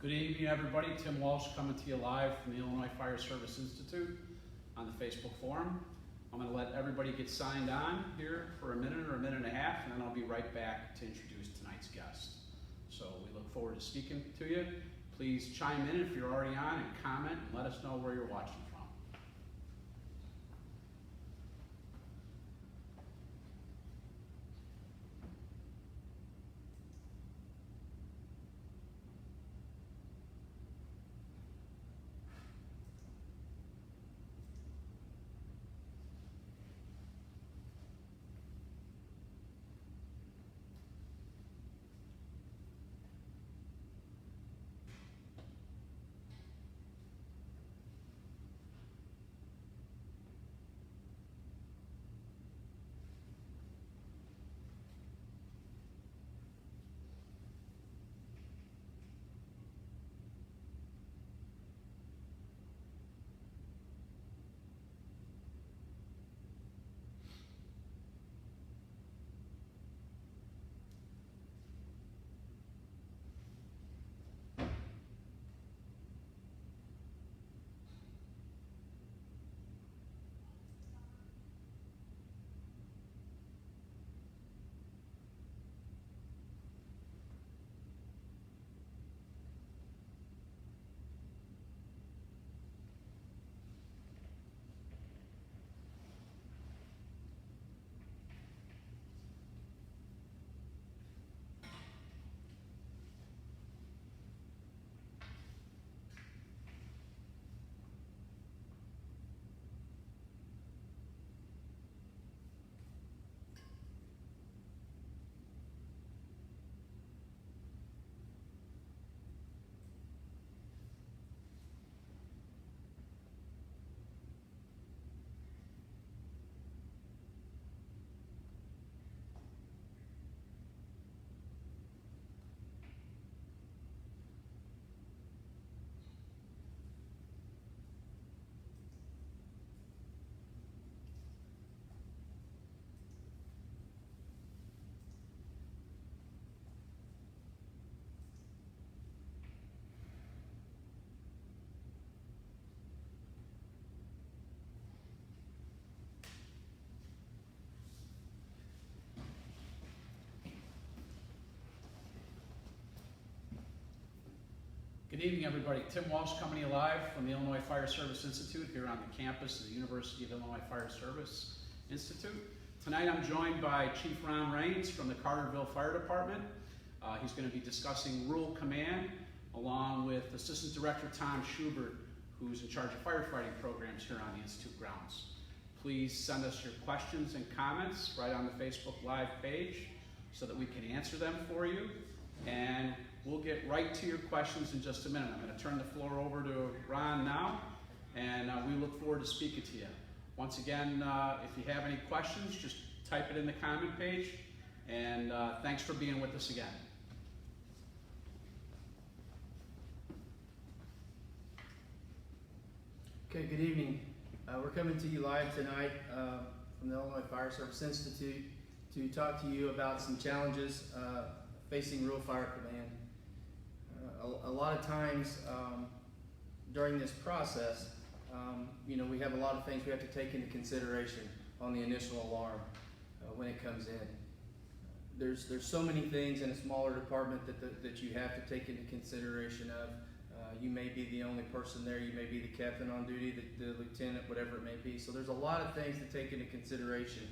Good evening, everybody. Tim Walsh coming to you live from the Illinois Fire Service Institute on the Facebook forum. I'm going to let everybody get signed on here for a minute or a minute and a half, and then I'll be right back to introduce tonight's guest. So we look forward to speaking to you. Please chime in if you're already on and comment and let us know where you're watching from. Good evening, everybody. Tim Walsh coming to you live from the Illinois Fire Service Institute here on the campus of the University of Illinois Fire Service Institute. Tonight I'm joined by Chief Ron Rains from the Carterville Fire Department. He's going to be discussing Rural Command along with Assistant Director Tom Schubert, who's in charge of firefighting programs here on the Institute grounds. Please send us your questions and comments right on the Facebook Live page so that we can answer them for you. And we'll get right to your questions in just a minute. I'm going to turn the floor over to Ron now, and we look forward to speaking to you. Once again, if you have any questions, just type it in the comment page, and thanks for being with us again. Okay, good evening. We're coming to you live tonight from the Illinois Fire Service Institute to talk to you about some challenges facing Rural Fire Command. A lot of times during this process, we have a lot of things we have to take into consideration on the initial alarm when it comes in. There's so many things in a smaller department that you have to take into consideration of. You may be the only person there, you may be the captain on duty, the lieutenant, whatever it may be. So there's a lot of things to take into consideration.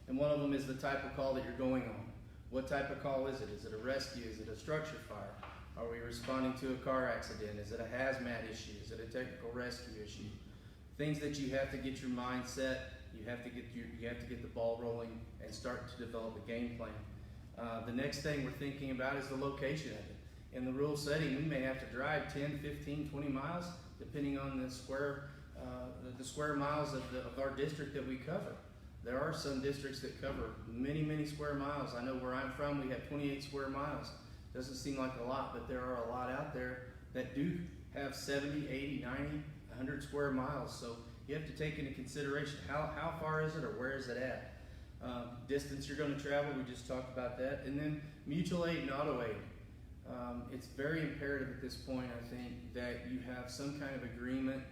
And one of them is the type of call that you're going on. What type of call is it? Is it a rescue? Is it a structure fire? Are we responding to a car accident? Is it a hazmat issue? Is it a technical rescue issue? Things that you have to get your mind set, you have to get the ball rolling and start to develop a game plan. The next thing we're thinking about is the location of it. In the rural setting, we may have to drive 10, 15, 20 miles, depending on the square miles of our district that we cover. There are some districts that cover many, many square miles. I know where I'm from, we have 28 square miles. Doesn't seem like a lot, but there are a lot out there that do have 70, 80, 90, 100 square miles. So you have to take into consideration how far is it or where is it at. Distance you're going to travel, we just talked about that. And then mutual aid and auto aid. it's very imperative at this point, I think, that you have some kind of agreement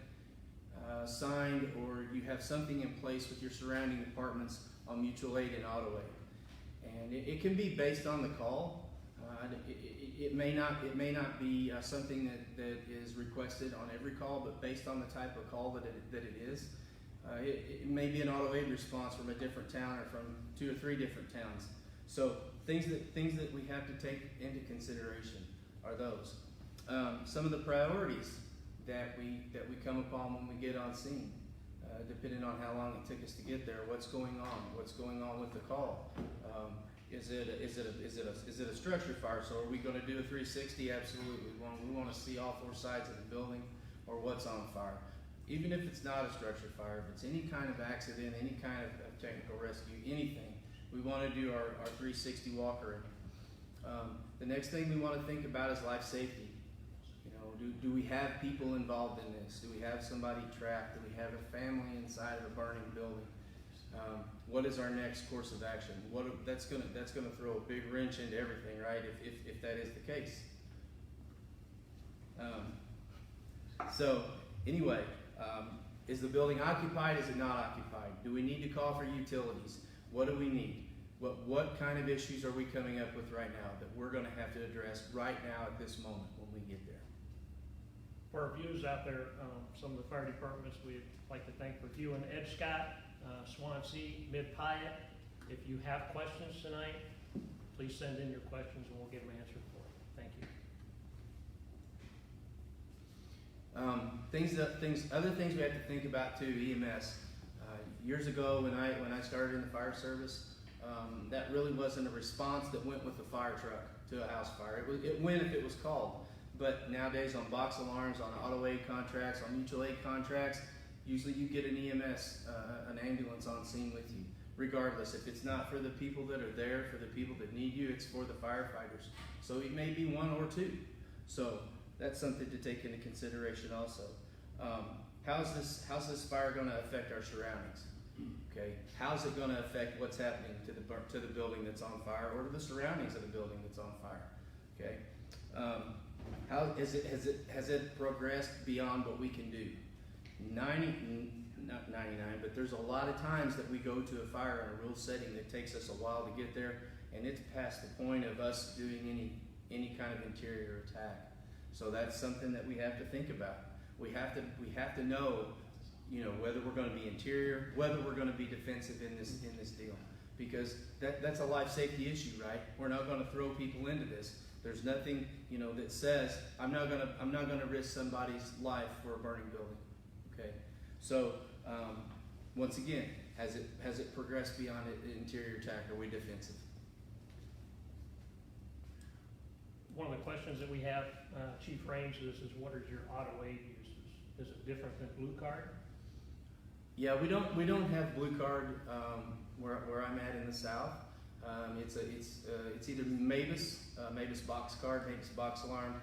signed, or you have something in place with your surrounding departments on mutual aid and auto aid. And it can be based on the call. It may not be something that is requested on every call, but based on the type of call that it is. It may be an auto aid response from a different town or from 2 or 3 different towns. So things that we have to take into consideration are those. Some of the priorities that we come upon when we get on scene, depending on how long it took us to get there. What's going on with the call? Is it a structure fire? So are we going to do a 360? Absolutely. We want to see all 4 sides of the building, or what's on fire. Even if it's not a structure fire, if it's any kind of accident, any kind of technical rescue, anything, we want to do our 360 walk-around. The next thing we want to think about is life safety. You know, do we have people involved in this? Do we have somebody trapped? Do we have a family inside of a burning building? What is our next course of action? That's gonna throw a big wrench into everything, right? If that is the case. So anyway, is the building occupied? Is it not occupied? Do we need to call for utilities? What do we need? What kind of issues are we coming up with right now that we're going to have to address right now at this moment when we get there? For our viewers out there, some of the fire departments, we'd like to thank for viewing Ed Scott, Swansea, Mid-Piatt. If you have questions tonight, please send in your questions and we'll get them answered for you. Thank you. Other things we have to think about too. EMS. Years ago, when I started in the fire service, that really wasn't a response that went with the fire truck to a house fire. It went if it was called. But nowadays, on box alarms, on auto aid contracts, on mutual aid contracts, usually you get an EMS, an ambulance on scene with you. Regardless, if it's not for the people that are there, for the people that need you, it's for the firefighters. So it may be 1 or 2. So that's something to take into consideration also. How's this fire going to affect our surroundings? Okay, how's it going to affect what's happening to the building that's on fire, or to the surroundings of the building that's on fire? Okay, has it progressed beyond what we can do? Not 99, but there's a lot of times that we go to a fire in a real setting that takes us a while to get there, and it's past the point of us doing any kind of interior attack. So that's something that we have to think about. We have to know, you know, whether we're going to be interior, whether we're going to be defensive in this deal, because that's a life safety issue, right? We're not going to throw people into this. There's nothing, you know, that says I'm not going to risk somebody's life for a burning building. Okay, so once again, has it progressed beyond an interior attack? Are we defensive? One of the questions that we have, Chief Raines, is what is your auto aid uses? Is it different than Blue Card? Yeah, we don't have Blue Card where I'm at in the south. It's either Mavis box card, Mavis box alarm.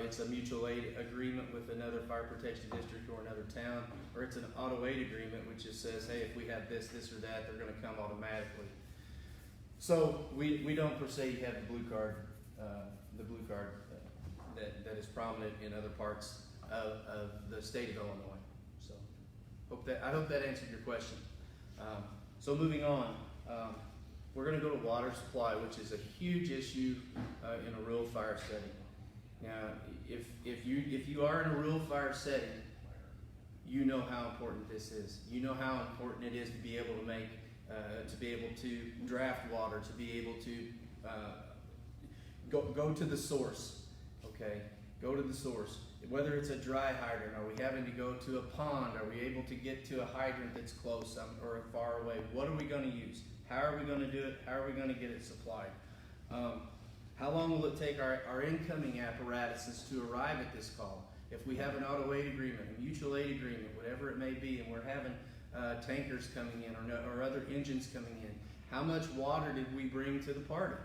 It's a mutual aid agreement with another fire protection district or another town, or it's an auto aid agreement which just says, hey, if we have this or that, they're going to come automatically. So we don't per se have the Blue Card, that is prominent in other parts of the state of Illinois. So I hope that answered your question. So moving on, we're going to go to water supply, which is a huge issue in a rural fire setting. Now, if you are in a rural fire setting, you know how important this is. You know how important it is to be able to draft water, to be able to go to the source. Okay, go to the source. Whether it's a dry hydrant, are we having to go to a pond? Are we able to get to a hydrant that's close or far away? What are we going to use? How are we going to do it? How are we going to get it supplied? How long will it take our incoming apparatuses to arrive at this call? If we have an auto aid agreement, a mutual aid agreement, whatever it may be, and we're having tankers coming in or other engines coming in, how much water did we bring to the party?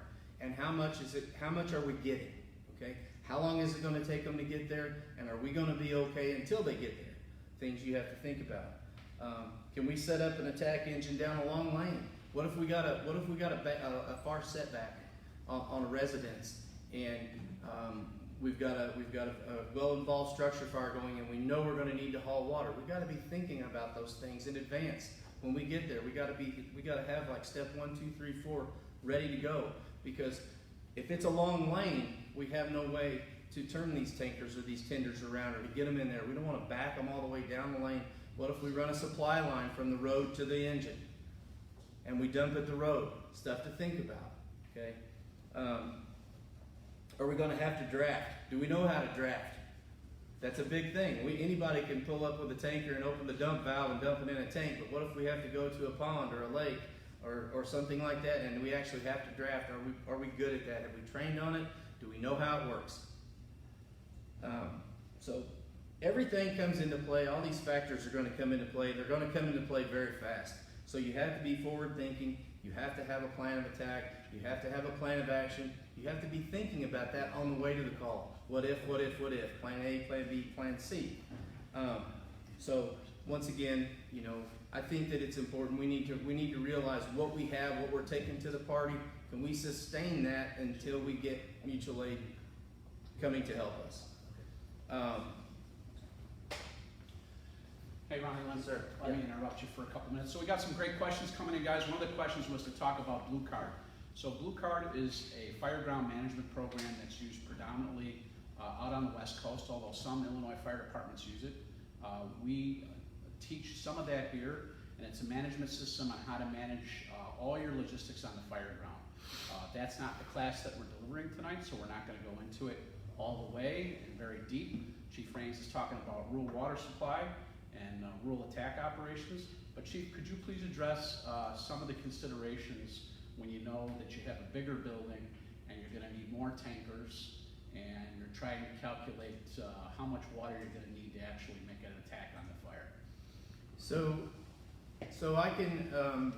And how much are we getting? Okay? How long is it going to take them to get there? And are we going to be okay until they get there? Things you have to think about. Can we set up an attack engine down a long lane? What if we got a far setback on a residence, and we've got a well-involved structure fire going, and we know we're going to need to haul water. We got to be thinking about those things in advance. When we get there, we got to have like step 1, 2, 3, 4 ready to go, because if it's a long lane, we have no way to turn these tankers or these tenders around or to get them in there. We don't want to back them all the way down the lane. What if we run a supply line from the road to the engine and we dump at the road? Stuff to think about, okay? Are we going to have to draft? Do we know how to draft? That's a big thing. Anybody can pull up with a tanker and open the dump valve and dump it in a tank, but what if we have to go to a pond or a lake or something like that, and we actually have to draft? Are we good at that? Have we trained on it? Do we know how it works? So everything comes into play. All these factors are going to come into play. They're going to come into play very fast. So you have to be forward thinking. You have to have a plan of attack. You have to have a plan of action. You have to be thinking about that on the way to the call. What if, what if, what if? Plan A, plan B, plan C. So once again, you know, I think that it's important. We need to realize what we have, what we're taking to the party. Can we sustain that until we get mutual aid coming to help us? Hey, Ronnie, Sir. let me interrupt you for a couple minutes. So we got some great questions coming in, guys. One of the questions was to talk about Blue Card. So Blue Card is a fireground management program that's used predominantly out on the West Coast, although some Illinois fire departments use it. We teach some of that here, and it's a management system on how to manage all your logistics on the fireground. That's not the class that we're delivering tonight, so we're not going to go into it all the way and very deep. Chief Raines is talking about rural water supply and rural attack operations. But Chief, could you please address some of the considerations when you know that you have a bigger building and you're going to need more tankers and you're trying to calculate how much water you're going to need to actually make an attack on the fire? So I can,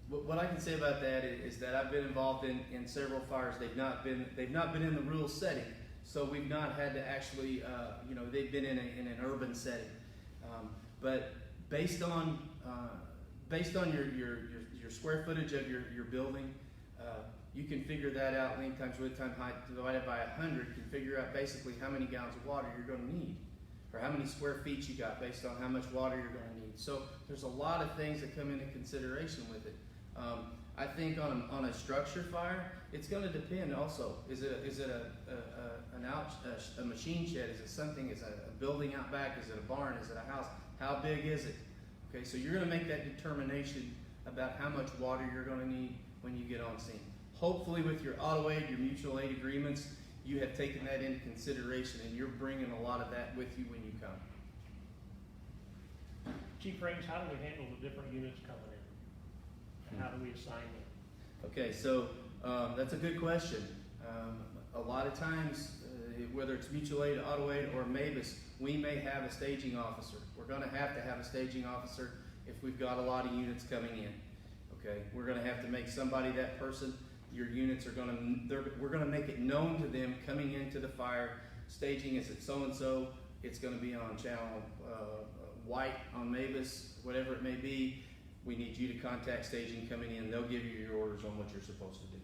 what I can say about that is that I've been involved in several fires. They've not been in the rural setting, so we've not had to actually, you know, they've been in an urban setting. But based on your square footage of your building, you can figure that out. Length times width times height divided by 100 can figure out basically how many gallons of water you're going to need, or how many square feet you got based on how much water you're going to need. So there's a lot of things that come into consideration with it. I think on a structure fire, it's going to depend also. Is it a machine shed? Is it something? Is it a building out back? Is it a barn? Is it a house? How big is it? Okay, so you're going to make that determination about how much water you're going to need when you get on scene. Hopefully with your auto aid, your mutual aid agreements, you have taken that into consideration and you're bringing a lot of that with you when you come. Chief Raines, how do we handle the different units coming in? And how do we assign them? Okay, so that's a good question. A lot of times, whether it's mutual aid, auto aid, or MABUS, we may have a staging officer. We're going to have a staging officer if we've got a lot of units coming in. Okay, we're going to have to make somebody that person. Your units are going to, we're going to make it known to them coming into the fire. Staging is at so-and-so. It's going to be on channel white on MABUS, whatever it may be. We need you to contact staging coming in. They'll give you your orders on what you're supposed to do.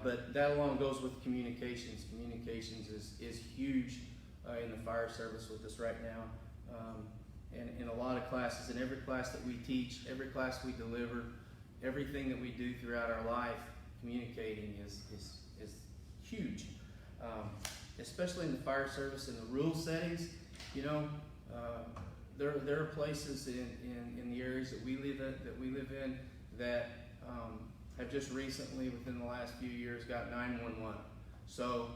But that along goes with communications. Communications is huge in the fire service with us right now. And in a lot of classes, in every class that we teach, every class we deliver, everything that we do throughout our life, communicating is huge. Especially in the fire service in the rural settings, you know, there are places in the areas that we live in that have just recently, within the last few years, got 911. So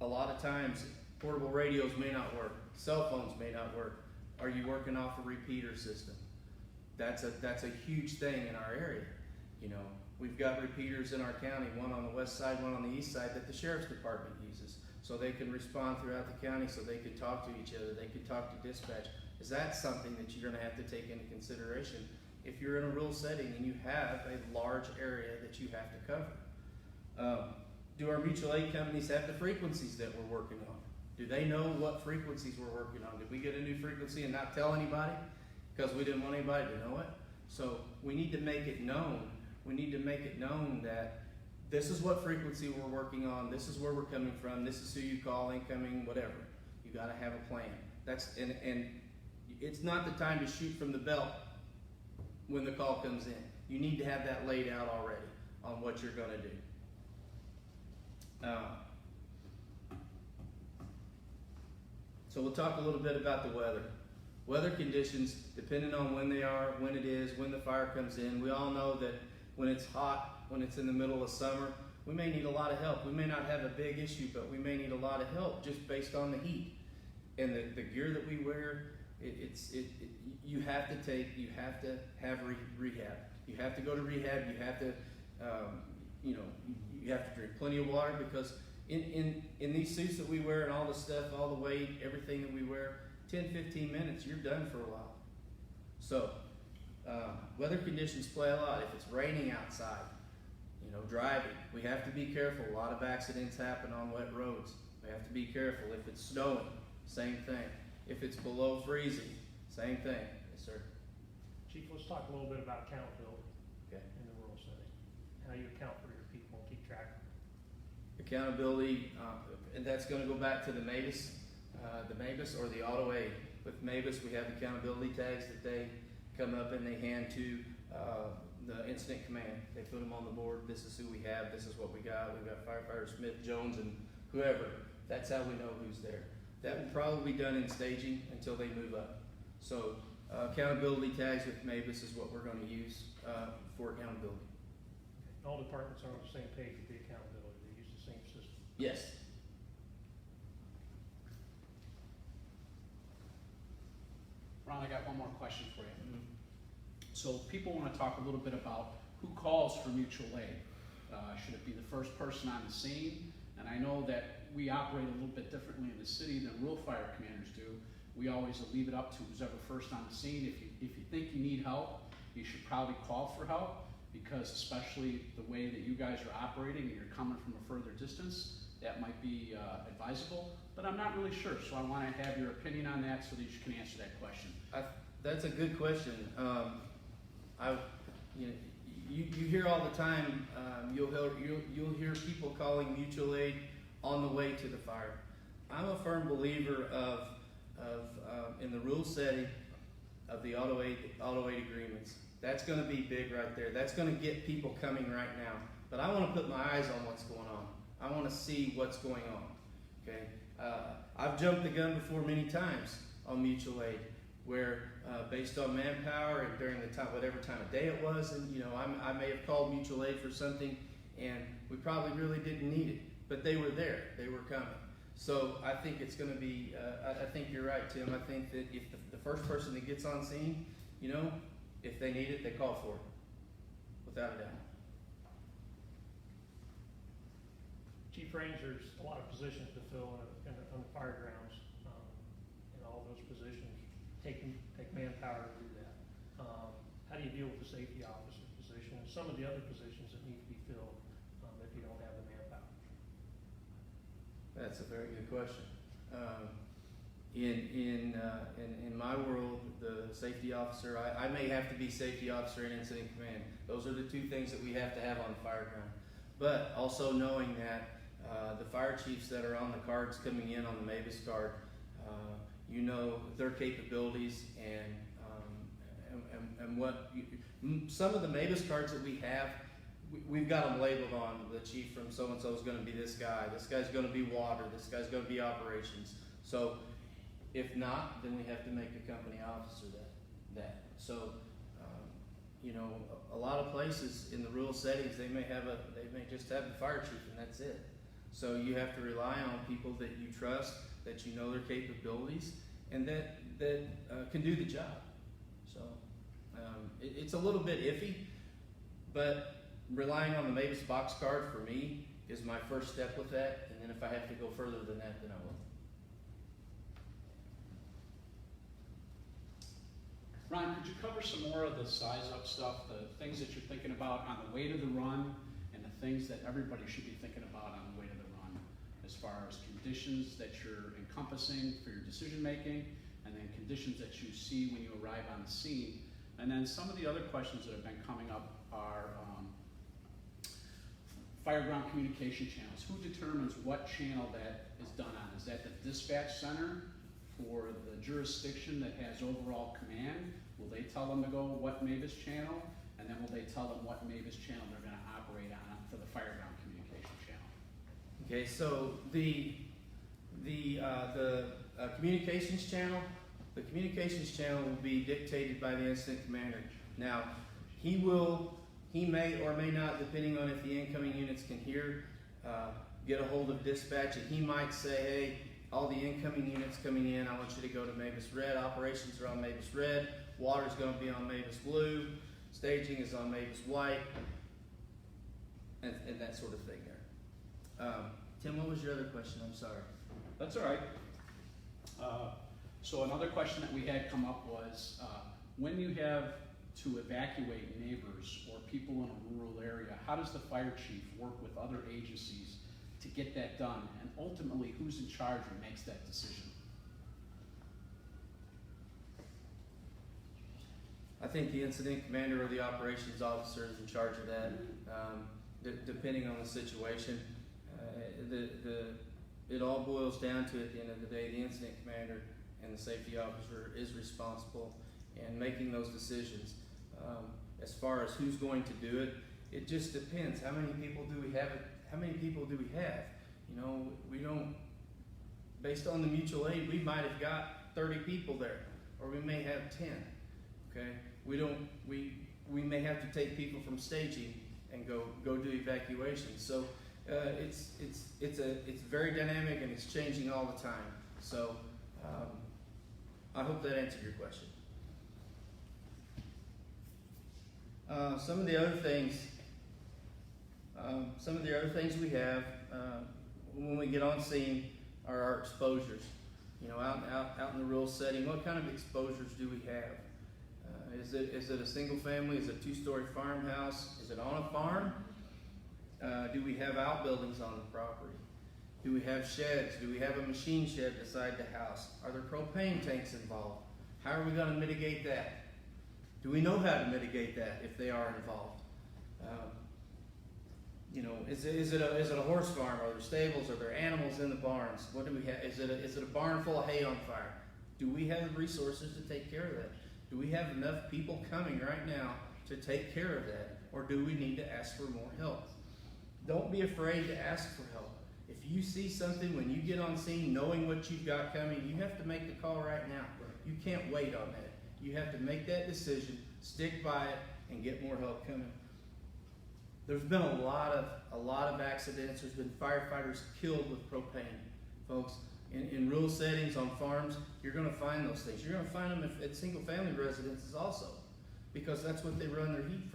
a lot of times portable radios may not work, cell phones may not work. Are you working off a repeater system? That's a huge thing in our area. You know, we've got repeaters in our county, one on the west side, one on the east side, that the sheriff's department uses, so they can respond throughout the county, so they can talk to each other, they can talk to dispatch. Is that something that you're going to have to take into consideration if you're in a rural setting and you have a large area that you have to cover? Do our mutual aid companies have the frequencies that we're working on? Do they know what frequencies we're working on? Did we get a new frequency and not tell anybody because we didn't want anybody to know it? So we need to make it known we need to make it known that this is what frequency we're working on, this is where we're coming from, this is who you call incoming, whatever. You gotta have a plan. And it's not the time to shoot from the belt when the call comes in. You need to have that laid out already on what you're gonna do. So we'll talk a little bit about the weather. Weather conditions, depending on when they are, when it is, when the fire comes in. We all know that when it's hot, when it's in the middle of summer, we may need a lot of help. We may not have a big issue, but we may need a lot of help just based on the heat. And the gear that we wear, you have to have rehab. You have to go to rehab. You have to, you have to drink plenty of water, because in these suits that we wear and all the stuff, all the weight, everything that we wear, 10, 15 minutes, you're done for a while. So, weather conditions play a lot. If it's raining outside, driving, we have to be careful. A lot of accidents happen on wet roads. We have to be careful. If it's snowing, same thing. If it's below freezing, same thing. Yes, sir. Chief, let's talk a little bit about accountability Okay. in the rural setting. How you account for your people and keep track of them. Accountability, and that's going to go back to the MABUS or the auto aid. With MABUS, we have accountability tags that they come up and they hand to the incident command. They put them on the board. This is who we have. This is what we got. We've got firefighter Smith, Jones, and whoever. That's how we know who's there. That will probably be done in staging until they move up. So accountability tags with MABUS is what we're going to use for accountability. All departments are on the same page with the accountability. They use the same system. Yes. Ron, I got one more question for you. So people want to talk a little bit about who calls for mutual aid. Should it be the first person on the scene? And I know that we operate a little bit differently in the city than rural fire commanders do. We always leave it up to who's ever first on the scene. If you think you need help, you should probably call for help, because especially the way that you guys are operating and you're coming from a further distance, that might be advisable. But I'm not really sure, so I want to have your opinion on that so that you can answer that question. That's a good question. You hear all the time. You'll hear people calling mutual aid on the way to the fire. I'm a firm believer of in the rural setting of the auto aid agreements. That's going to be big right there. That's going to get people coming right now. But I want to put my eyes on what's going on. I want to see what's going on. Okay. I've jumped the gun before many times on mutual aid, where based on manpower and during the time, whatever time of day it was, and I may have called mutual aid for something, and we probably really didn't need it, but they were there, they were coming. So I think it's going to be. I think you're right, Tim. I think that if the first person that gets on scene, if they need it, they call for it, without a doubt. Chief Raines, there's a lot of positions to fill on the fire grounds, and all those positions take manpower to do that. How do you deal with the safety officer position and some of the other positions that need to be filled if you don't have the manpower? That's a very good question. In my world, the safety officer, I may have to be safety officer and incident command. Those are the two things that we have to have on the fire ground. But also knowing that the fire chiefs that are on the cards coming in on the MABUS card, their capabilities and what some of the MABUS cards that we have, we've got them labeled on. The chief from so-and-so is going to be this guy's going to be water, this guy's going to be operations. So if not, then we have to make a company officer that. So a lot of places in the rural settings, they may just have the fire chief and that's it. So you have to rely on people that you trust, that you know their capabilities, and that can do the job. So it's a little bit iffy, but relying on the MABUS box card for me is my first step with that, and then if I have to go further than that, then I will. Ron, could you cover some more of the size up stuff, the things that you're thinking about on the way to the run, and the things that everybody should be thinking about on the way to the run, as far as conditions that you're encompassing for your decision making, and then conditions that you see when you arrive on the scene. And then some of the other questions that have been coming up are fireground communication channels. Who determines what channel that is done on? Is that the dispatch center for the jurisdiction that has overall command? Will they tell them to go what Mavis channel? And then will they tell them what Mavis channel they're gonna operate on for the fireground communication channel? Okay, so the communications channel, the communications channel will be dictated by the incident commander. Now, he may or may not, depending on if the incoming units can hear, get a hold of dispatch, and he might say, hey, all the incoming units coming in, I want you to go to Mavis Red, operations are on Mavis Red, water's gonna be on Mavis Blue, staging is on Mavis White, and that sort of thing there. Tim, what was your other question? I'm sorry. That's all right. So another question that we had come up was, when you have to evacuate neighbors or people in a rural area, how does the fire chief work with other agencies to get that done? And ultimately, who's in charge and makes that decision? I think the incident commander or the operations officer is in charge of that, depending on the situation. It all boils down to, at the end of the day, the incident commander and the safety officer is responsible in making those decisions. As far as who's going to do it, it just depends. How many people do we have? How many people do we have? You know, we don't, based on the mutual aid, we might have got 30 people there, or we may have 10. Okay, we may have to take people from staging and go do evacuation. So it's very dynamic and it's changing all the time. So I hope that answered your question. Some of the other things we have when we get on scene are our exposures. You know, out in the rural setting, what kind of exposures do we have? Is it a single family? Is it a two-story farmhouse? Is it on a farm? Do we have outbuildings on the property? Do we have sheds? Do we have a machine shed beside the house? Are there propane tanks involved? How are we going to mitigate that? Do we know how to mitigate that if they are involved? You know, is it a horse farm? Are there stables? Are there animals in the barns? What do we have? Is it a barn full of hay on fire? Do we have the resources to take care of that? Do we have enough people coming right now to take care of that? Or do we need to ask for more help? Don't be afraid to ask for help. If you see something when you get on scene, knowing what you've got coming, you have to make the call right now. You can't wait on that. You have to make that decision, stick by it, and get more help coming. There's been a lot of accidents. There's been firefighters killed with propane, folks. In rural settings, on farms, you're going to find those things. You're going to find them at single-family residences also, because that's what they run their heat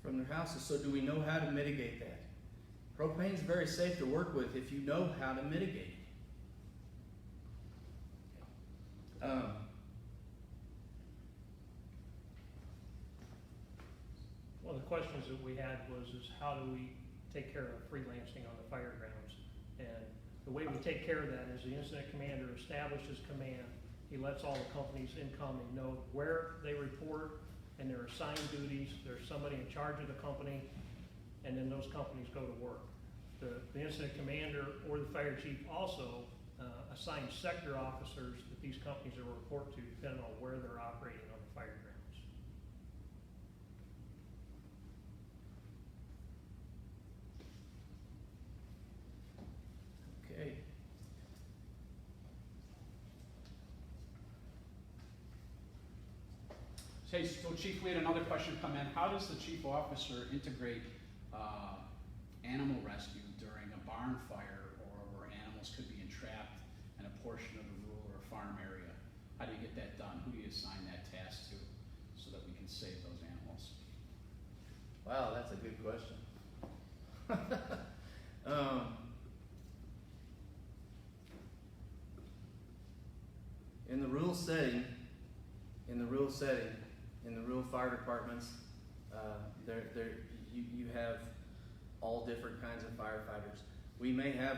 from their houses. So do we know how to mitigate that? Propane is very safe to work with if you know how to mitigate it. One of the questions that we had was how do we take care of freelancing on the fire grounds? And the way we take care of that is the incident commander establishes command. He lets all the companies incoming know where they report and their assigned duties. There's somebody in charge of the company, and then those companies go to work. The incident commander or the fire chief also assigns sector officers that these companies will report to depending on where they're operating on the fire grounds. Okay. Hey, so Chief, we had another question come in. How does the chief officer integrate animal rescue during a barn fire or where animals could be entrapped in a portion of the rural or farm area? How do you get that done? Who do you assign that task to so that we can save those animals? Wow, that's a good question. In the rural setting, in the rural fire departments, you have all different kinds of firefighters. We may have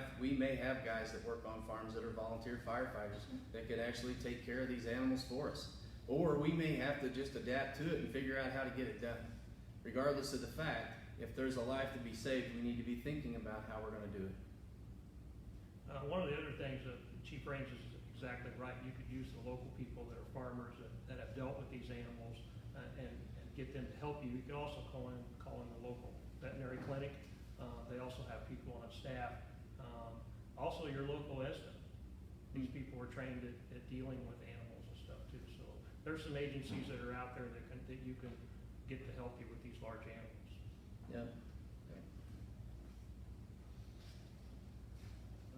guys that work on farms that are volunteer firefighters that could actually take care of these animals for us. Or we may have to just adapt to it and figure out how to get it done. Regardless of the fact, if there's a life to be saved, we need to be thinking about how we're gonna do it. One of the other things that Chief Raines is exactly right. You could use the local people that are farmers that have dealt with these animals and get them to help you. You could also call in the local veterinary clinic. They also have people on staff. Also your local ESTA. These people are trained at dealing with animals and stuff too. So there's some agencies that are out there that you can get to help you with these large animals. Yep.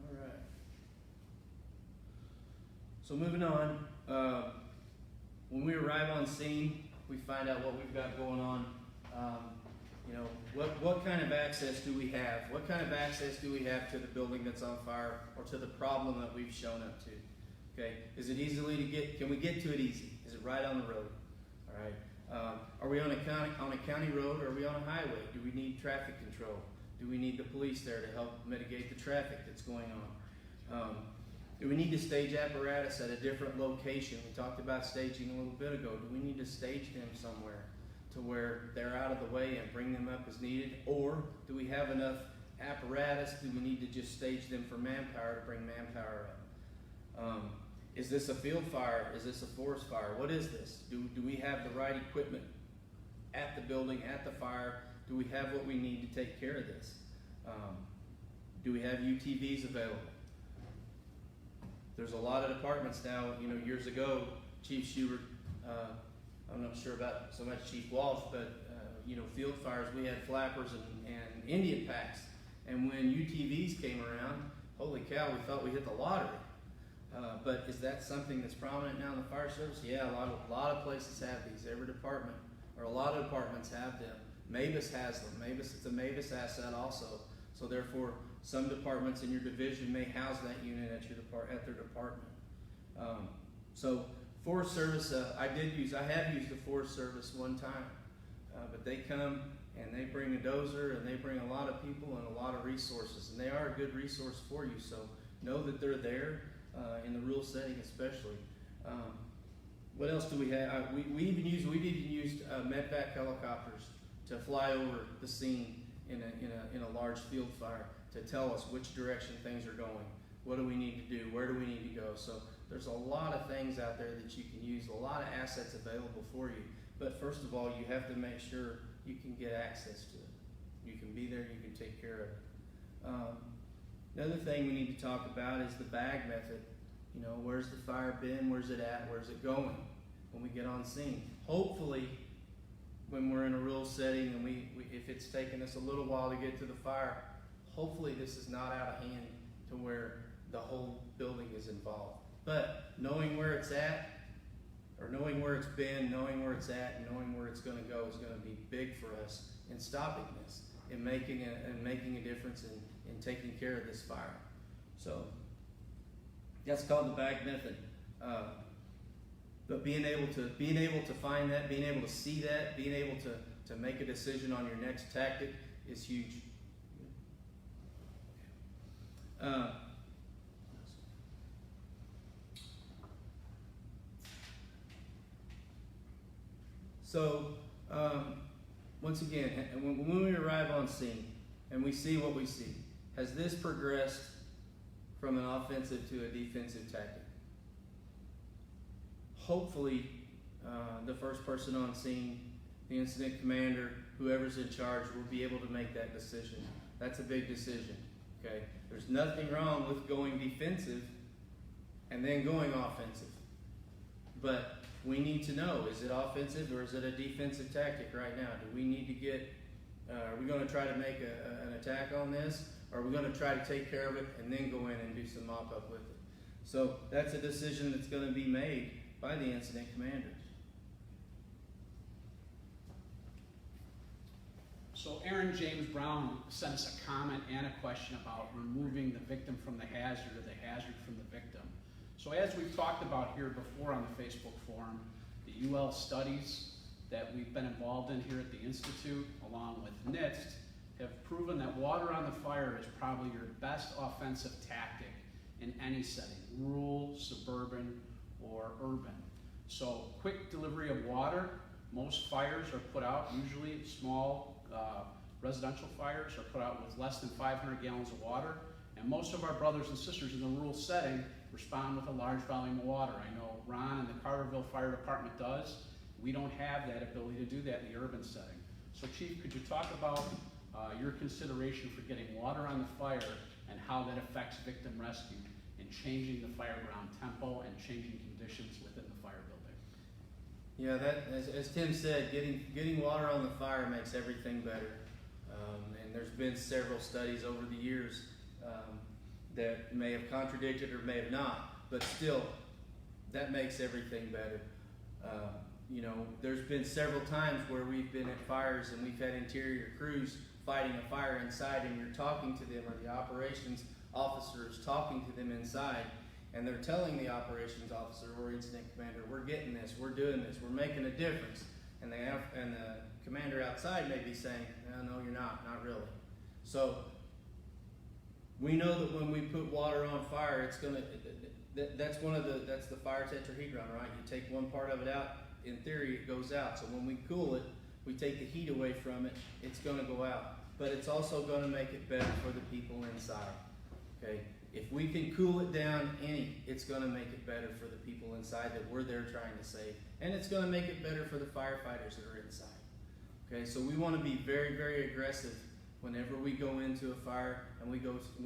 All right. So moving on, when we arrive on scene, we find out what we've got going on. You know, what kind of access do we have? What kind of access do we have to the building that's on fire or to the problem that we've shown up to? Okay, is it easily to get? Can we get to it easy? Is it right on the road? All right. Are we on a county road? Or are we on a highway? Do we need traffic control? Do we need the police there to help mitigate the traffic that's going on? Do we need to stage apparatus at a different location? We talked about staging a little bit ago. Do we need to stage them somewhere to where they're out of the way and bring them up as needed? Or do we have enough apparatus? Do we need to just stage them for manpower to bring manpower up? Is this a field fire? Is this a forest fire? What is this? Do we have the right equipment at the building, at the fire? Do we have what we need to take care of this? Do we have UTVs available? There's a lot of departments now. You know, years ago, Chief Schubert, I'm not sure about so much Chief Walsh, but you know, field fires, we had flappers and Indian packs. And when UTVs came around, holy cow, we thought we hit the lottery. But is that something that's prominent now in the fire service? Yeah, a lot of places have these. Every department, or a lot of departments have them. Mavis has them. It's a Mavis asset also. So therefore, some departments in your division may house that unit at their department. So Forest Service, I have used the Forest Service one time, but they come and they bring a dozer and they bring a lot of people and a lot of resources, and they are a good resource for you. So know that they're there in the rural setting, especially. What else do we have? We've even used medvac helicopters to fly over the scene in a large field fire to tell us which direction things are going. What do we need to do? Where do we need to go? So there's a lot of things out there that you can use, a lot of assets available for you. But first of all, you have to make sure you can get access to it. You can be there, you can take care of it. Another thing we need to talk about is the bag method. You know, where's the fire been? Where's it at? Where's it going when we get on scene? Hopefully, when we're in a rural setting and if it's taken us a little while to get to the fire, hopefully this is not out of hand to where the whole building is involved. But knowing where it's at, or knowing where it's been, knowing where it's at, and knowing where it's going to go is going to be big for us in stopping this, in making a difference in taking care of this fire. So that's called the bag method. But being able to find that, being able to see that, being able to make a decision on your next tactic is huge. Once again, when we arrive on scene and we see what we see, has this progressed from an offensive to a defensive tactic? Hopefully, the first person on scene, the incident commander, whoever's in charge, will be able to make that decision. That's a big decision, okay? There's nothing wrong with going defensive and then going offensive. But we need to know, is it offensive or is it a defensive tactic right now? Do we need to get, are we going to try to make an attack on this? Or are we going to try to take care of it and then go in and do some mop-up with it? So that's a decision that's going to be made by the incident commander. So Aaron James Brown sent us a comment and a question about removing the victim from the hazard or the hazard from the victim. So as we've talked about here before on the Facebook forum, the UL studies that we've been involved in here at the Institute, along with NIST, have proven that water on the fire is probably your best offensive tactic in any setting, rural, suburban, or urban. So quick delivery of water. Most fires are put out, usually small residential fires are put out with less than 500 gallons of water, and most of our brothers and sisters in the rural setting respond with a large volume of water. I know Ron and the Carterville Fire Department does. We don't have that ability to do that in the urban setting. So Chief, could you talk about your consideration for getting water on the fire and how that affects victim rescue in changing the fireground tempo and changing conditions within the fire building? Yeah, that as Tim said, getting water on the fire makes everything better. And there's been several studies over the years that may have contradicted or may have not, but still, that makes everything better. You know, there's been several times where we've been at fires and we've had interior crews fighting a fire inside, and you're talking to them, or the operations officer is talking to them inside, and they're telling the operations officer or incident commander, we're getting this, we're doing this, we're making a difference. And the commander outside may be saying, no, you're not really. So we know that when we put water on fire, it's gonna, that's the fire tetrahedron, right? You take one part of it out, in theory it goes out. So when we cool it, we take the heat away from it, it's gonna go out. But it's also gonna make it better for the people inside, okay? If we can cool it down it's gonna make it better for the people inside that we're there trying to save. And it's gonna make it better for the firefighters that are inside. Okay, so we wanna be very, very aggressive whenever we go into a fire and we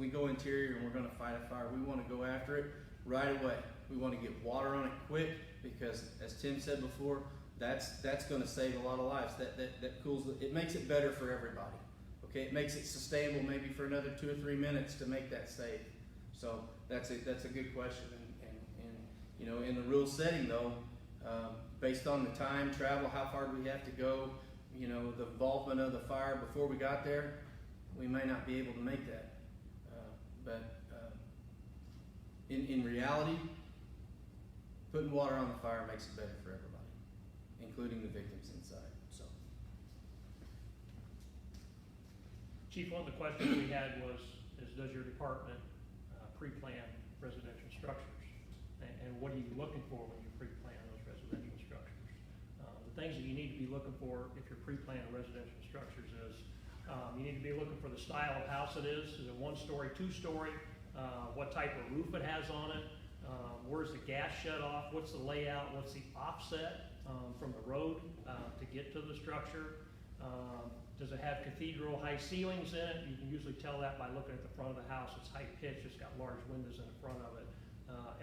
go interior and we're gonna fight a fire. We wanna go after it right away. We wanna get water on it quick, because as Tim said before, that's gonna save a lot of lives. That cools it, makes it better for everybody. Okay, it makes it sustainable maybe for another 2 or 3 minutes to make that safe. So that's a good question, and you know, in the rural setting though, based on the time, travel, how far we have to go, you know, the involvement of the fire before we got there, we may not be able to make that. In reality, putting water on the fire makes it better for everybody, including the victims inside. So. Chief, one of the questions we had was, does your department pre-plan residential structures? And what are you looking for when you pre-plan those residential structures? The things that you need to be looking for if you're pre-planning residential structures is, you need to be looking for the style of house it is. Is it 1-story, 2-story? What type of roof it has on it? Where's the gas shut off? What's the layout? What's the offset from the road to get to the structure? Does it have cathedral high ceilings in it? You can usually tell that by looking at the front of the house. It's high pitched, it's got large windows in the front of it.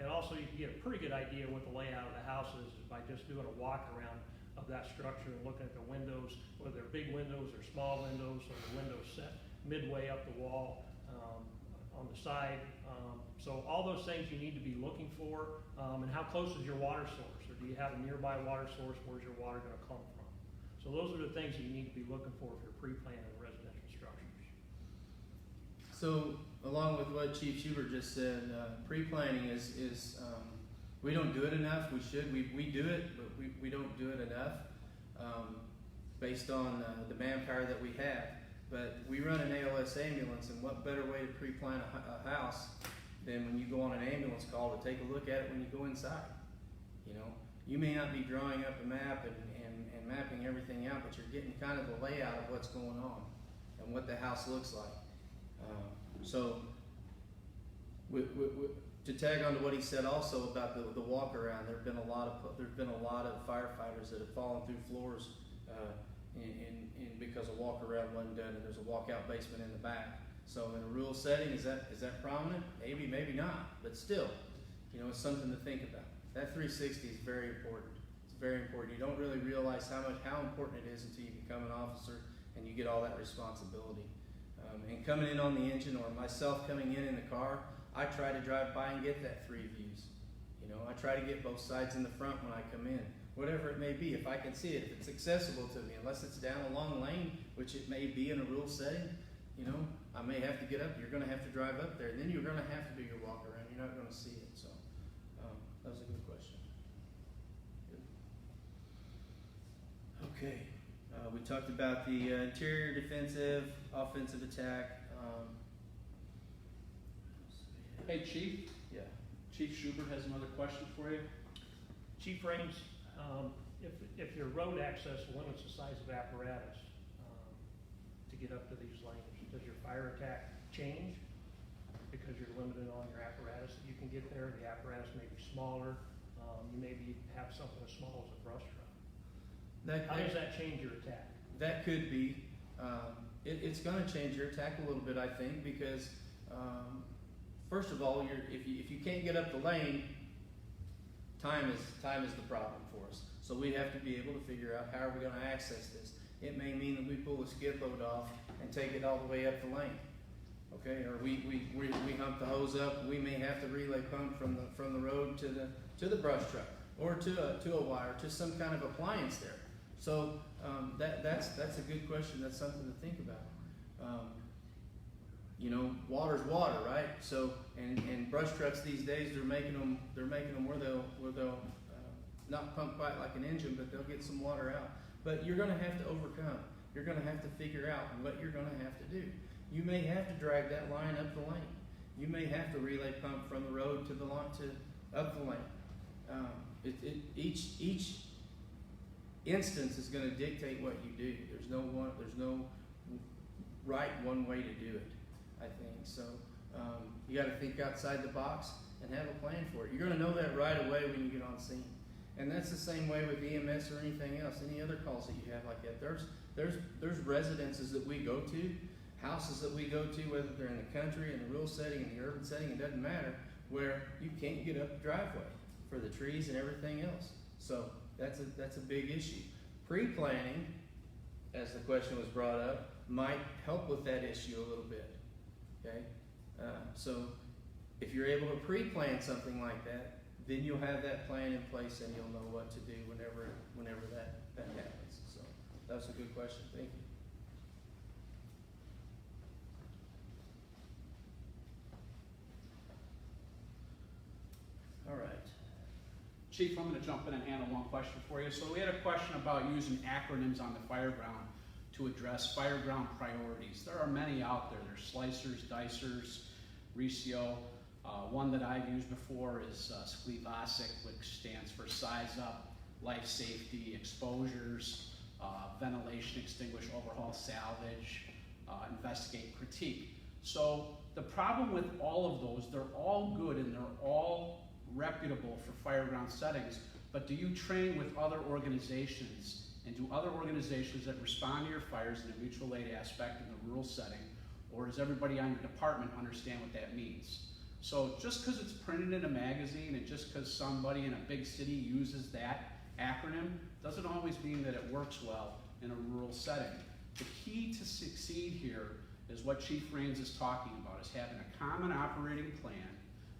And also you can get a pretty good idea what the layout of the house is by just doing a walk around of that structure and looking at the windows, whether they're big windows or small windows, or the windows set midway up the wall on the side. So all those things you need to be looking for, and how close is your water source, or do you have a nearby water source? Where's your water going to come from? So those are the things that you need to be looking for if you're pre-planning residential structures. So along with what Chief Schubert just said, pre-planning is we don't do it enough. We should. We do it, but we don't do it enough based on the manpower that we have. But we run an ALS ambulance, and what better way to pre-plan a house than when you go on an ambulance call to take a look at it when you go inside. You know, you may not be drawing up a map and mapping everything out, but you're getting kind of the layout of what's going on and what the house looks like. So to tag on to what he said also about the walk around, there's been a lot of firefighters that have fallen through floors because a walk around wasn't done, and there's a walkout basement in the back. So in a rural setting, is that prominent? Maybe not, but still, you know, it's something to think about. That 360 is very important. It's very important. You don't really realize how important it is until you become an officer and you get all that responsibility. And coming in on the engine, or myself coming in the car, I try to drive by and get that 3 views. You know, I try to get both sides in the front when I come in, whatever it may be. If I can see it, if it's accessible to me, unless it's down a long lane, which it may be in a rural setting, you know, I may have to get up. You're going to have to drive up there, and then you're going to have to do your walk around. You're not going to see it. So that was a good question. Good. Okay, we talked about the interior defensive, offensive attack. Hey Chief, Yeah. Chief Schubert has another question for you. Chief Raines, if your road access limits the size of apparatus to get up to these lanes? Does your fire attack change because you're limited on your apparatus that you can get there? The apparatus may be smaller. You maybe have something as small as a brush truck. How does that change your attack? That could be. It's going to change your attack a little bit, I think, because first of all, if you can't get up the lane, time is the problem for us. So we have to be able to figure out how are we going to access this. It may mean that we pull the skid load off and take it all the way up the lane, okay? Or we hump the hose up. We may have to relay pump from the road to the brush truck, or to a wire, to some kind of appliance there. So that's a good question. That's something to think about. Water's water, right? So and brush trucks these days, they're making them where they'll not pump quite like an engine, but they'll get some water out. But you're going to have to overcome. You're going to have to figure out what you're going to have to do. You may have to drag that line up the lane. You may have to relay pump from the road to the line up the lane. Each instance is going to dictate what you do. There's no right one way to do it, I think. So you got to think outside the box and have a plan for it. You're going to know that right away when you get on scene. And that's the same way with EMS or anything else, any other calls that you have like that. There's residences that we go to, houses that we go to, whether they're in the country, in the rural setting, in the urban setting, it doesn't matter, where you can't get up the driveway for the trees and everything else. So that's a big issue. Pre-planning, as the question was brought up, might help with that issue a little bit. Okay, so if you're able to pre-plan something like that, then you'll have that plan in place and you'll know what to do whenever that happens. So that's a good question. Thank you. All right. Chief, I'm going to jump in and handle one question for you. So we had a question about using acronyms on the fireground to address fireground priorities. There are many out there. There's slicers, dicers, RICIO. One that I've used before is SCLEVASIC, which stands for Size Up, Life Safety, Exposures, Ventilation, Extinguish, Overhaul, Salvage, Investigate, Critique. So the problem with all of those, they're all good and they're all reputable for fireground settings, but do you train with other organizations, and do other organizations that respond to your fires in a mutual aid aspect in the rural setting, or does everybody on your department understand what that means? So just because it's printed in a magazine and just because somebody in a big city uses that acronym doesn't always mean that it works well in a rural setting. The key to succeed here is what Chief Raines is talking about, is having a common operating plan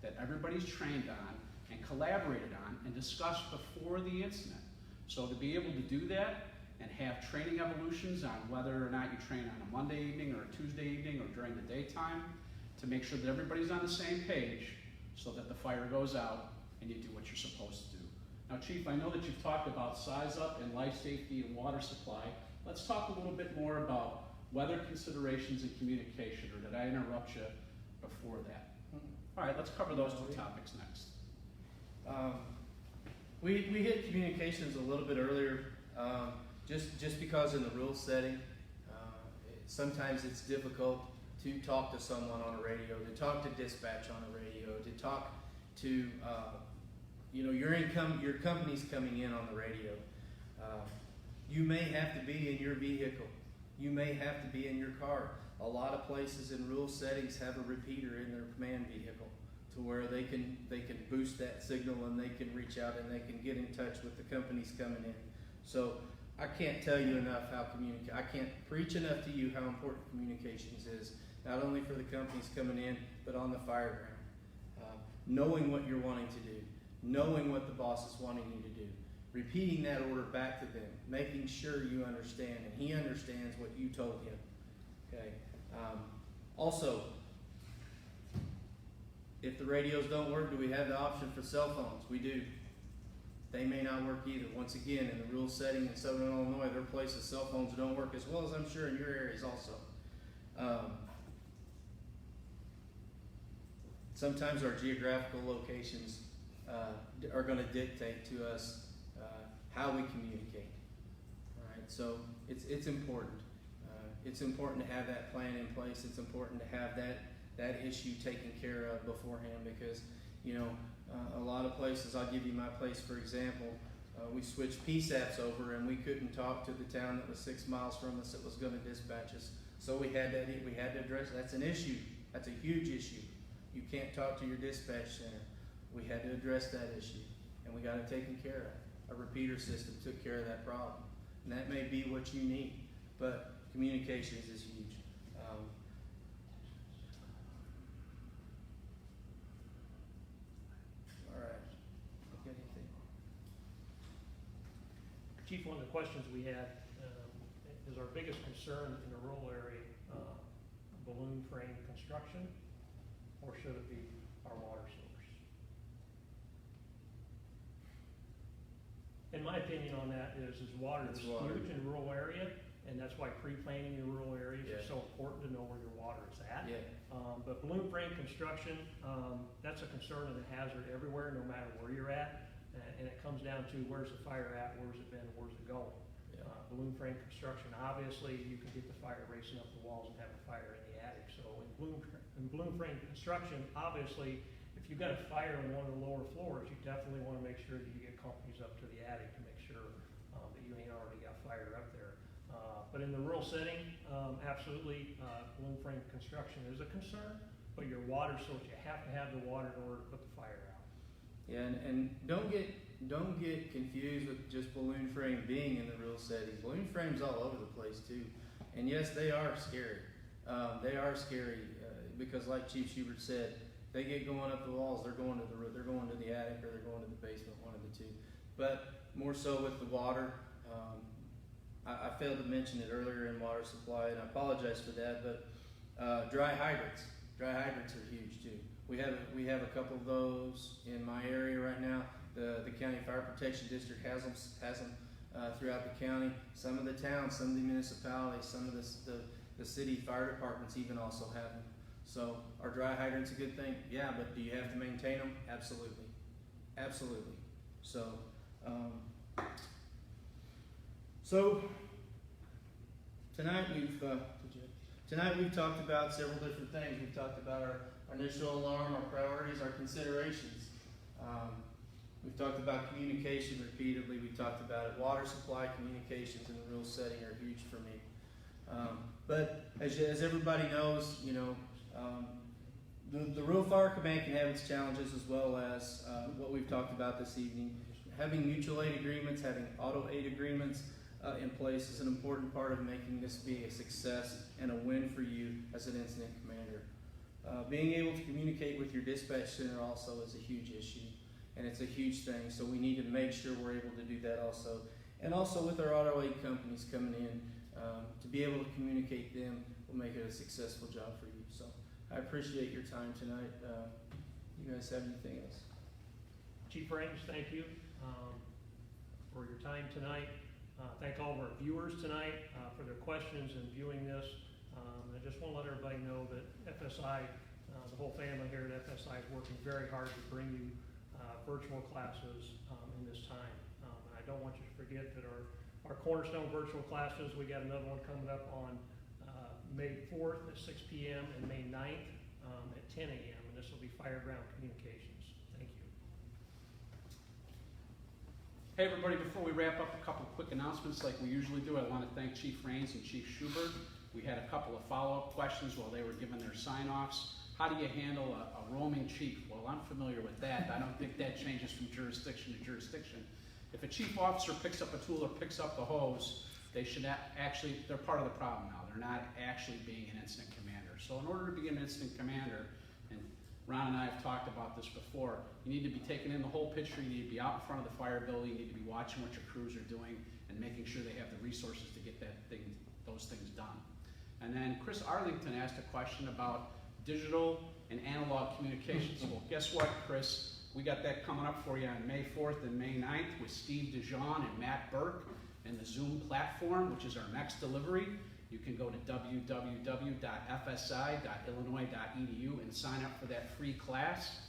that everybody's trained on and collaborated on and discussed before the incident. So to be able to do that and have training evolutions on whether or not you train on a Monday evening or a Tuesday evening or during the daytime, to make sure that everybody's on the same page so that the fire goes out and you do what you're supposed to do. Now, Chief, I know that you've talked about size up and life safety and water supply. Let's talk a little bit more about weather considerations and communication, or did I interrupt you before that? All right, let's cover those two topics next. We hit communications a little bit earlier, just because in the rural setting, sometimes it's difficult to talk to someone on a radio, to talk to dispatch on a radio, to talk to, your company's coming in on the radio. You may have to be in your vehicle. You may have to be in your car. A lot of places in rural settings have a repeater in their command vehicle to where they can boost that signal and they can reach out and they can get in touch with the companies coming in. So I can't tell you enough how I can't preach enough to you how important communications is, not only for the companies coming in, but on the fire ground. Knowing what you're wanting to do, knowing what the boss is wanting you to do, repeating that order back to them, making sure you understand and he understands what you told him. Okay. Also, if the radios don't work, do we have the option for cell phones? We do. They may not work either. Once again, in the rural setting in Southern Illinois, there are places cell phones don't work, as well as I'm sure in your areas also. Sometimes our geographical locations are going to dictate to us how we communicate. All right, so it's important. it's important to have that plan in place. It's important to have that issue taken care of beforehand, because, you know, a lot of places, I'll give you my place for example, we switched PSAPs over and we couldn't talk to the town that was 6 miles from us that was gonna dispatch us. So we had to address, that's an issue, that's a huge issue. You can't talk to your dispatch center. We had to address that issue, and we got it taken care of. A repeater system took care of that problem. And that may be what you need, but communications is huge. All right. Got anything? Chief, one of the questions we had, is our biggest concern in the rural area, balloon frame construction, or should it be our water source? In my opinion on that is water is It's water. huge in rural area, and that's why pre-planning in rural areas is Yeah. so important to know where your water is at. Yeah. But balloon frame construction, that's a concern and a hazard everywhere, no matter where you're at. And it comes down to where's the fire at, where's it been, where's it going? Yeah. Balloon frame construction, obviously, you can get the fire racing up the walls and have a fire in the attic. So in balloon frame construction, obviously, if you've got a fire in one of the lower floors, you definitely want to make sure that you get companies up to the attic to make sure that you ain't already got fire up there. But in the rural setting, absolutely, balloon frame construction is a concern, but your water source, you have to have the water in order to put the fire out. Yeah, and don't get confused with just balloon frame being in the real setting. Balloon frames all over the place too, and yes, they are scary. They are scary because, like Chief Schubert said, they get going up the walls. They're going to the attic, or they're going to the basement, one of the two. But more so with the water. I failed to mention it earlier in water supply, and I apologize for that. But dry hydrants. Dry hydrants are huge too. We have a couple of those in my area right now. The County Fire Protection District has them throughout the county. Some of the towns, some of the municipalities, some of the city fire departments even also have them. So are dry hydrants a good thing? Yeah, but do you have to maintain them? Absolutely, absolutely. So tonight we've talked about several different things. We've talked about our initial alarm, our priorities, our considerations. We've talked about communication repeatedly. We talked about it. Water supply, communications in the rural setting are huge for me. But as everybody knows, you know, the rural fire command can have its challenges, as well as what we've talked about this evening. Having mutual aid agreements, having auto aid agreements in place is an important part of making this be a success and a win for you as an incident commander. Being able to communicate with your dispatch center also is a huge issue, and it's a huge thing, so we need to make sure we're able to do that also. And also with our auto aid companies coming in, to be able to communicate them will make it a successful job for you. So I appreciate your time tonight. You guys have anything else? Chief Raines, thank you for your time tonight. Thank all of our viewers tonight for their questions and viewing this. I just want to let everybody know that FSI, the whole family here at FSI, is working very hard to bring you virtual classes in this time. And I don't want you to forget that our Cornerstone virtual classes, we got another one coming up on May 4th at 6 p.m. and May 9th at 10 a.m. And this will be Fireground Communications. Thank you. Hey everybody, before we wrap up, a couple quick announcements like we usually do. I want to thank Chief Raines and Chief Schubert. We had a couple of follow-up questions while they were giving their sign-offs. How do you handle a roaming chief? Well, I'm familiar with that. I don't think that changes from jurisdiction to jurisdiction. If a chief officer picks up a tool or picks up the hose, they should actually, they're part of the problem now. They're not actually being an incident commander. So in order to be an incident commander, and Ron and I have talked about this before, you need to be taking in the whole picture. You need to be out in front of the fire building. You need to be watching what your crews are doing and making sure they have the resources to get those things done. And then Chris Arlington asked a question about digital and analog communications. Well, guess what, Chris? We got that coming up for you on May 4th and May 9th with Steve DeJean and Matt Burke and the Zoom platform, which is our next delivery. You can go to www.fsi.illinois.edu and sign up for that free class.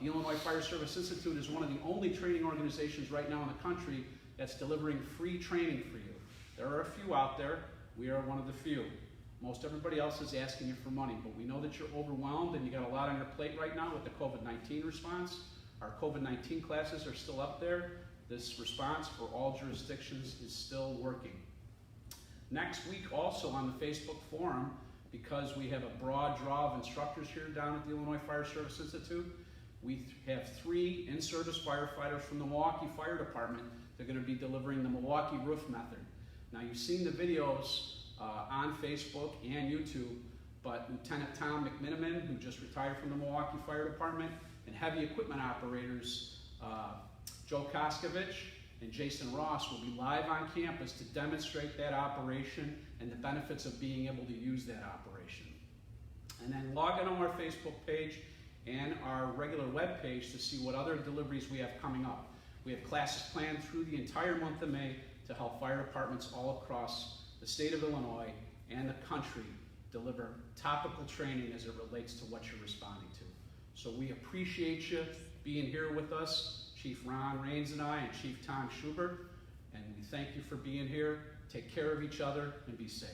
The Illinois Fire Service Institute is one of the only training organizations right now in the country that's delivering free training for you. There are a few out there. We are one of the few. Most everybody else is asking you for money, but we know that you're overwhelmed and you got a lot on your plate right now with the COVID-19 response. Our COVID-19 classes are still up there. This response for all jurisdictions is still working. Next week also on the Facebook forum, because we have a broad draw of instructors here down at the Illinois Fire Service Institute, we have 3 in-service firefighters from the Milwaukee Fire Department. They're going to be delivering the Milwaukee Roof Method. Now you've seen the videos on Facebook and YouTube, but Lieutenant Tom McMiniman, who just retired from the Milwaukee Fire Department, and heavy equipment operators Joe Koskovich and Jason Ross will be live on campus to demonstrate that operation and the benefits of being able to use that operation. And then log in on our Facebook page and our regular web page to see what other deliveries we have coming up. We have classes planned through the entire month of May to help fire departments all across the state of Illinois and the country deliver topical training as it relates to what you're responding to. So we appreciate you being here with us, Chief Ron Rains and I, and Chief Tom Schubert, and we thank you for being here. Take care of each other and be safe.